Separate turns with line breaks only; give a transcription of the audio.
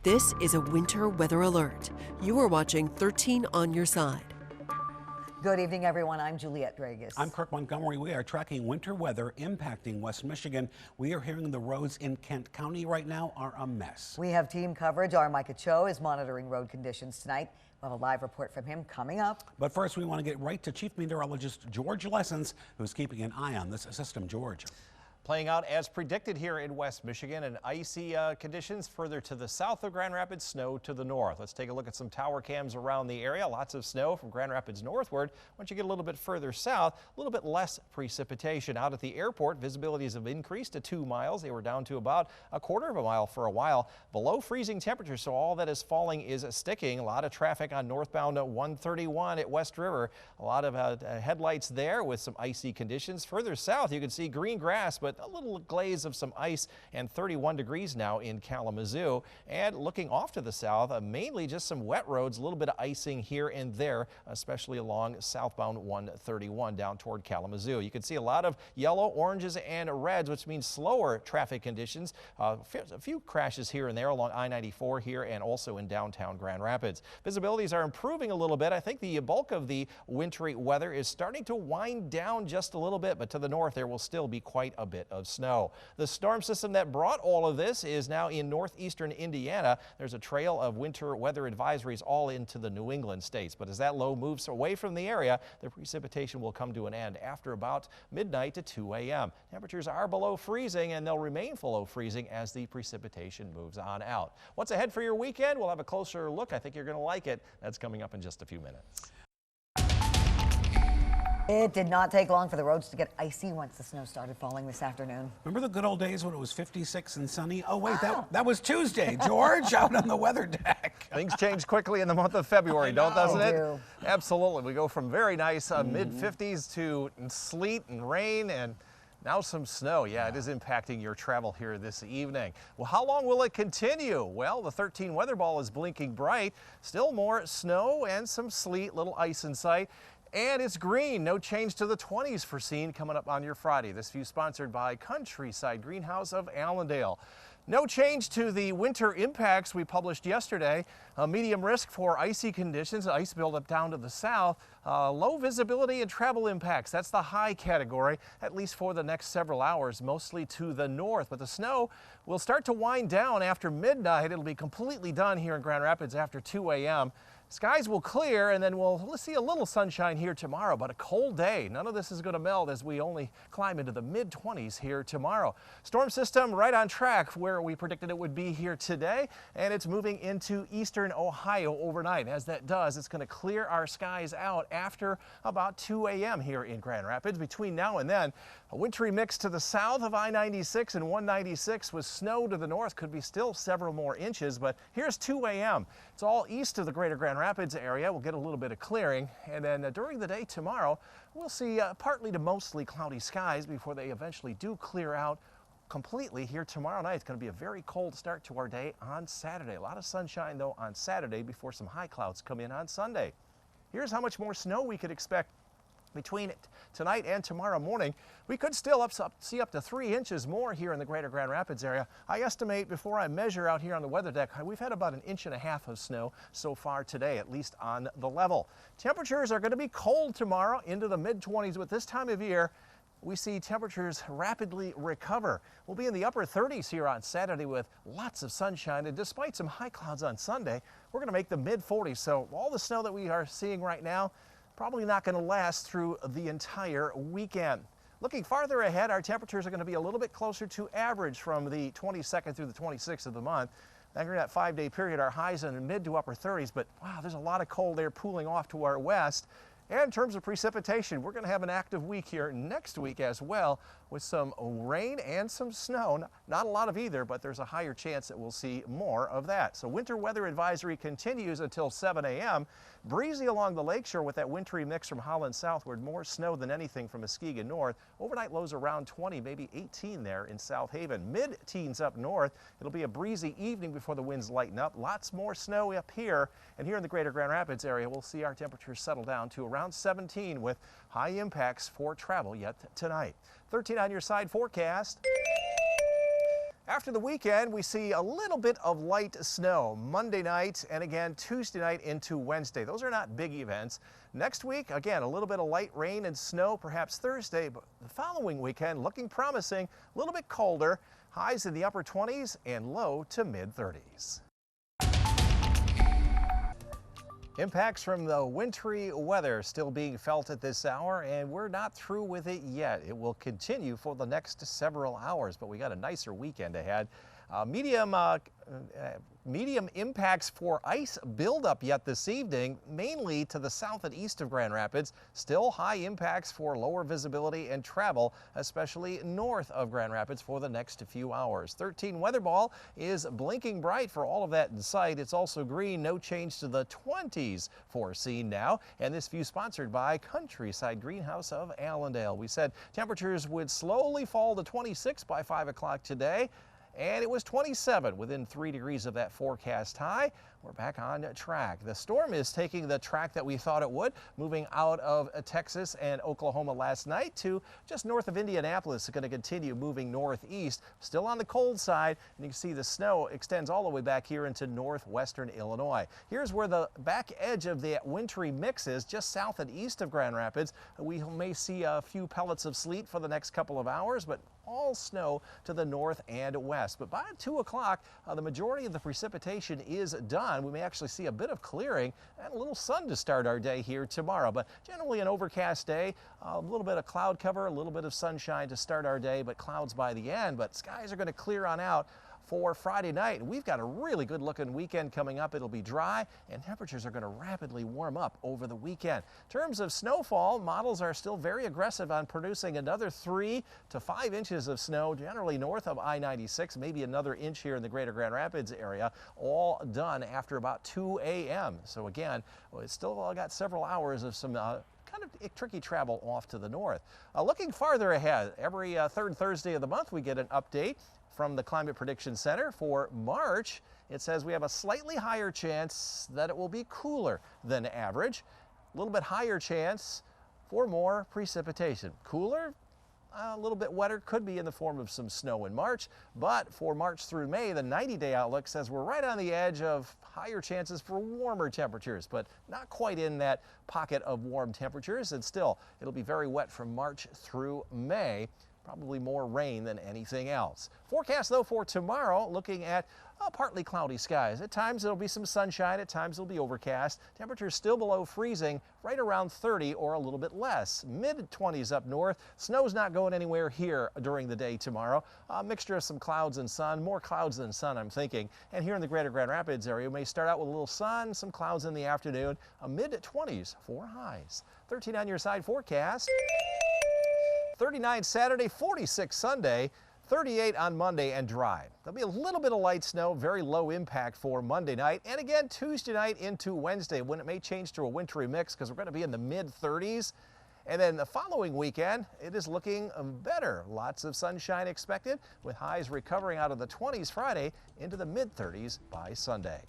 This is a winter weather alert. You are watching 13 on your side.
Good evening, everyone. I'm Juliette Dragus.
I'm Kirk Montgomery. We are tracking winter weather impacting West Michigan. We are hearing the roads in Kent County right now are a mess.
We have team coverage. Our Micah Cho is monitoring road conditions tonight. We'll have a live report from him coming up.
But first, we want to get right to Chief Meteorologist George Lessons, who's keeping an eye on this system. George.
Playing out as predicted here in West Michigan, and icy conditions further to the south of Grand Rapids, snow to the north. Let's take a look at some tower cams around the area. Lots of snow from Grand Rapids northward. Once you get a little bit further south, a little bit less precipitation. Out at the airport, visibilities have increased to 2 miles. They were down to about a quarter of a mile for a while. Below freezing temperatures, so all that is falling is sticking. A lot of traffic on northbound 131 at West River. A lot of headlights there with some icy conditions. Further south, you can see green grass, but a little glaze of some ice, and 31 degrees now in Kalamazoo. And looking off to the south, mainly just some wet roads, a little bit of icing here and there, especially along southbound 131 down toward Kalamazoo. You can see a lot of yellow, oranges, and reds, which means slower traffic conditions. A few crashes here and there along I-94 here and also in downtown Grand Rapids. Visibilities are improving a little bit. I think the bulk of the wintry weather is starting to wind down just a little bit, but to the north there will still be quite a bit of snow. The storm system that brought all of this is now in northeastern Indiana. There's a trail of winter weather advisories all into the New England states. But as that low moves away from the area, the precipitation will come to an end after about midnight to 2 a.m. Temperatures are below freezing, and they'll remain below freezing as the precipitation moves on out. What's ahead for your weekend? We'll have a closer look. I think you're going to like it. That's coming up in just a few minutes.
It did not take long for the roads to get icy once the snow started falling this afternoon.
Remember the good old days when it was 56 and sunny? Oh, wait, that was Tuesday. George, out on the weather deck.
Things change quickly in the month of February, doesn't it? Absolutely. We go from very nice mid-50s to sleet and rain and now some snow. Yeah, it is impacting your travel here this evening. Well, how long will it continue? Well, the 13 weather ball is blinking bright. Still more snow and some sleet, little ice in sight. And it's green, no change to the 20s foreseen coming up on your Friday. This view sponsored by Countryside Greenhouse of Allendale. No change to the winter impacts we published yesterday. A medium risk for icy conditions, ice buildup down to the south. Low visibility and travel impacts. That's the high category, at least for the next several hours, mostly to the north. But the snow will start to wind down after midnight. It'll be completely done here in Grand Rapids after 2 a.m. Skies will clear, and then we'll see a little sunshine here tomorrow, but a cold day. None of this is going to melt as we only climb into the mid-20s here tomorrow. Storm system right on track where we predicted it would be here today, and it's moving into eastern Ohio overnight. As that does, it's going to clear our skies out after about 2 a.m. here in Grand Rapids. Between now and then, a wintry mix to the south of I-96 and 196 with snow to the north. Could be still several more inches, but here's 2 a.m. It's all east of the greater Grand Rapids area. We'll get a little bit of clearing, and then during the day tomorrow, we'll see partly to mostly cloudy skies before they eventually do clear out completely here tomorrow night. It's going to be a very cold start to our day on Saturday. A lot of sunshine, though, on Saturday before some high clouds come in on Sunday. Here's how much more snow we could expect between tonight and tomorrow morning. We could still see up to 3 inches more here in the greater Grand Rapids area. I estimate, before I measure out here on the weather deck, we've had about 1.5 inches of snow so far today, at least on the level. Temperatures are going to be cold tomorrow, into the mid-20s. With this time of year, we see temperatures rapidly recover. We'll be in the upper 30s here on Saturday with lots of sunshine, and despite some high clouds on Sunday, we're going to make the mid-40s. So all the snow that we are seeing right now probably not going to last through the entire weekend. Looking farther ahead, our temperatures are going to be a little bit closer to average from the 22nd through the 26th of the month. During that 5-day period, our highs in the mid to upper 30s, but wow, there's a lot of cold air pooling off to our west. And in terms of precipitation, we're going to have an active week here next week as well, with some rain and some snow. Not a lot of either, but there's a higher chance that we'll see more of that. So winter weather advisory continues until 7 a.m. Breezy along the lakeshore with that wintry mix from Holland southward. More snow than anything from Muskegon north. Overnight lows around 20, maybe 18 there in South Haven. Mid-teens up north. It'll be a breezy evening before the winds lighten up. Lots more snow up here. And here in the greater Grand Rapids area, we'll see our temperatures settle down to around 17 with high impacts for travel yet tonight. 13 on your side forecast. After the weekend, we see a little bit of light snow Monday night and again Tuesday night into Wednesday. Those are not big events. Next week, again, a little bit of light rain and snow, perhaps Thursday, but the following weekend looking promising, a little bit colder, highs in the upper 20s and low to mid 30s. Impacts from the wintry weather still being felt at this hour, and we're not through with it yet. It will continue for the next several hours, but we got a nicer weekend ahead. Medium impacts for ice buildup yet this evening, mainly to the south and east of Grand Rapids. Still high impacts for lower visibility and travel, especially north of Grand Rapids for the next few hours. 13 weather ball is blinking bright for all of that in sight. It's also green, no change to the 20s foreseen now. And this view sponsored by Countryside Greenhouse of Allendale. We said temperatures would slowly fall to 26 by 5 o'clock today. And it was 27 within 3 degrees of that forecast high. We're back on track. The storm is taking the track that we thought it would, moving out of Texas and Oklahoma last night to just north of Indianapolis. It's going to continue moving northeast, still on the cold side. And you can see the snow extends all the way back here into northwestern Illinois. Here's where the back edge of the wintry mix is, just south and east of Grand Rapids. We may see a few pellets of sleet for the next couple of hours, but all snow to the north and west. But by 2 o'clock, the majority of the precipitation is done. We may actually see a bit of clearing and a little sun to start our day here tomorrow. But generally an overcast day, a little bit of cloud cover, a little bit of sunshine to start our day, but clouds by the end. But skies are going to clear on out for Friday night. We've got a really good looking weekend coming up. It'll be dry and temperatures are going to rapidly warm up over the weekend. In terms of snowfall, models are still very aggressive on producing another 3 to 5 inches of snow, generally north of I-96, maybe another inch here in the greater Grand Rapids area, all done after about 2 a.m. So again, it's still got several hours of some kind of tricky travel off to the north. Looking farther ahead, every third Thursday of the month we get an update from the Climate Prediction Center for March. It says we have a slightly higher chance that it will be cooler than average, a little bit higher chance for more precipitation. Cooler, a little bit wetter, could be in the form of some snow in March, but for March through May, the 90-day outlook says we're right on the edge of higher chances for warmer temperatures, but not quite in that pocket of warm temperatures, and still it'll be very wet from March through May. Probably more rain than anything else. Forecast though for tomorrow, looking at partly cloudy skies. At times there'll be some sunshine, at times it'll be overcast. Temperatures still below freezing, right around 30 or a little bit less. Mid-20s up north. Snow's not going anywhere here during the day tomorrow. A mixture of some clouds and sun, more clouds than sun I'm thinking. And here in the greater Grand Rapids area, we may start out with a little sun, some clouds in the afternoon, a mid-20s for highs. 13 on your side forecast. 39 Saturday, 46 Sunday, 38 on Monday and dry. There'll be a little bit of light snow, very low impact for Monday night. And again, Tuesday night into Wednesday when it may change to a wintry mix because we're going to be in the mid-30s. And then the following weekend, it is looking better. Lots of sunshine expected with highs recovering out of the 20s Friday into the mid-30s by Sunday.